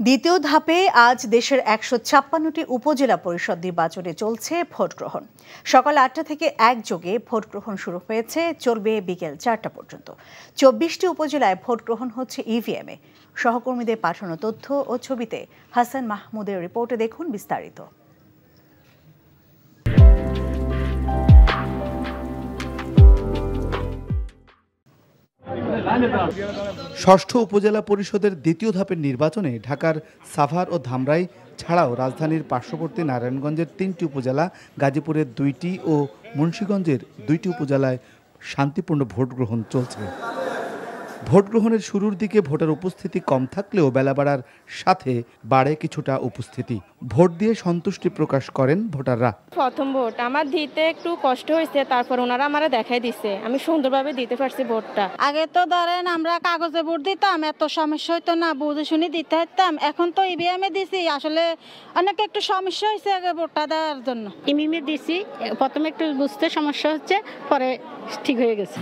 দ্বিতীয় ধাপে আজ দেশের ১৫৬টি উপজেলা পরিষদ নির্বাচনে চলছে ভোট গ্রহণ। সকাল ৮টা থেকে একযোগে ভোট গ্রহণ শুরু হয়েছে, চলবে বিকেল ৪টা পর্যন্ত। ২৪টি উপজেলায় ভোট গ্রহণ হচ্ছে ইভিএমে। সহকর্মীদের পাঠানো তথ্য ও ছবিতে হাসান মাহমুদের রিপোর্টে দেখুন বিস্তারিত। ষষ্ঠ উপজেলা পরিষদের দ্বিতীয় ধাপের নির্বাচনে ঢাকার সাভার ও ধামরাই ছাড়াও রাজধানীর পার্শ্ববর্তী নারায়ণগঞ্জের ৩টি উপজেলা, গাজীপুরের ২টি ও মুন্সিগঞ্জের ২টি উপজেলায় শান্তিপূর্ণ ভোট গ্রহণ চলছে। ভোট গ্রহণের শুরুর দিকে ভোটার উপস্থিতি কম থাকলেও বেলা বাড়ার সাথে বাড়ে কিছুটা উপস্থিতি। ভোট দিয়ে সন্তুষ্টি প্রকাশ করেন ভোটাররা। প্রথম ভোট আমার দিতে একটু কষ্ট হয়েছে, তারপর ওনারা আমারে দেখাই দিছে, আমি সুন্দরভাবে দিতে পারছি ভোটটা। আগে তো ধরেন আমরা কাগজে ভোট দিতাম, এত সমস্যা হইতো না, বুঝে শুনে দিতে হতাম। এখন তো ইভিএমে দিছি, আসলে অনেক একটু সমস্যা হয়েছে আগে ভোটটা দেওয়ার জন্য। ইভিএমে দিছি, প্রথমে একটু বুঝতে সমস্যা হচ্ছে, পরে ঠিক হয়ে গেছে।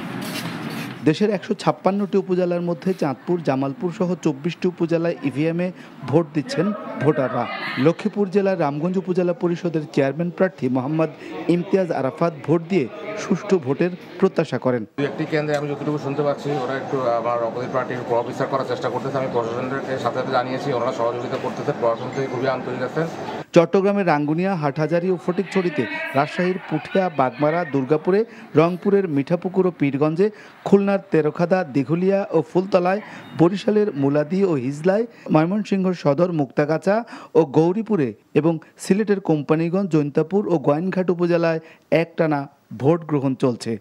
দেশের ১৫৬টি উপজেলার মধ্যে চাঁদপুর, জামালপুর সহ ২৪টি উপজেলায় ইভিএমে ভোট দিচ্ছেন ভোটাররা। লক্ষ্মীপুর জেলার রামগঞ্জ উপজেলা পরিষদের চেয়ারম্যান প্রার্থী মোহাম্মদ ইমতিয়াজ আরাফাত ভোট দিয়ে সুষ্ঠু ভোটের প্রত্যাশা করেন। একটি কেন্দ্রে আমি যতটুকু শুনতে পাচ্ছি, ওরা একটু আমার অপোজিট পার্টির প্রবিচার করার চেষ্টা করতেছে। আমি প্রশাসনের সাথে জানিয়েছি, ওনারা সহযোগিতা করতেছে, প্রশাসন থেকে খুবই আন্তরিক আছেন। চট্টগ্রামের রাঙ্গুনিয়া, হাটহাজারী ও ফটিকছড়িতে, রাজশাহীর পুঠিয়া, বাগমারা, দুর্গাপুরে, রংপুরের মিঠাপুকুর ও পীরগঞ্জে, খুলনার তেরখাদা, দিঘুলিয়া ও ফুলতলায়, বরিশালের মুলাদি ও হিজলায়, ময়মনসিংহ সদর, মুক্তাগাছা ও গৌরীপুরে এবং সিলেটের কোম্পানীগঞ্জ, জৈন্তাপুর ও গোয়াইনঘাট উপজেলায় একটানা ভোট গ্রহণ চলছে।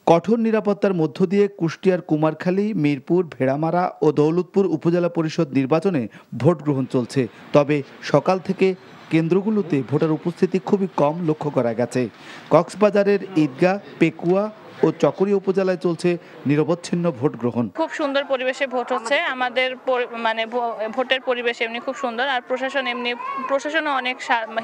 কঠোর নিরাপত্তার মধ্য দিয়ে কুষ্টিয়ার কুমারখালী, মিরপুর, ভেড়ামারা ও দৌলতপুর উপজেলা পরিষদ নির্বাচনে ভোট গ্রহণ চলছে। তবে সকাল থেকে কেন্দ্রগুলোতে ভোটার উপস্থিতি খুবই কম লক্ষ্য করা গেছে। কক্সবাজারের ঈদগাহ, পেকুয়া ও চকরিয়া উপজেলায় চলছে নিরবচ্ছিন্ন ভোট গ্রহণ। খুব সুন্দর পরিবেশে ভোট হচ্ছে। আমাদের ভোটের পরিবেশ এমনি খুব সুন্দর, আর প্রশাসনও অনেক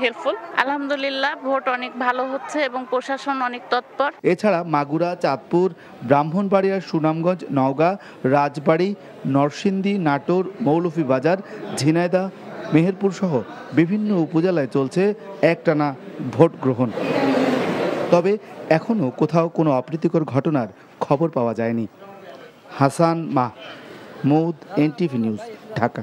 হেল্পফুল। আলহামদুলিল্লাহ, ভোট অনেক ভালো হচ্ছে এবং প্রশাসন অনেক তৎপর। এছাড়া মাগুরা, চাঁদপুর, ব্রাহ্মণবাড়িয়া, সুনামগঞ্জ, নওগাঁ, রাজবাড়ী, নরসিংদী, নাটোর, মৌলভীবাজার, ঝিনাইদহ, মেহেরপুর সহ বিভিন্ন উপজেলায় চলছে একটানা ভোট গ্রহণ। তবে এখনও কোথাও কোনো অপ্রীতিকর ঘটনার খবর পাওয়া যায়নি। Hasan Mahmud, NTV news, Dhaka.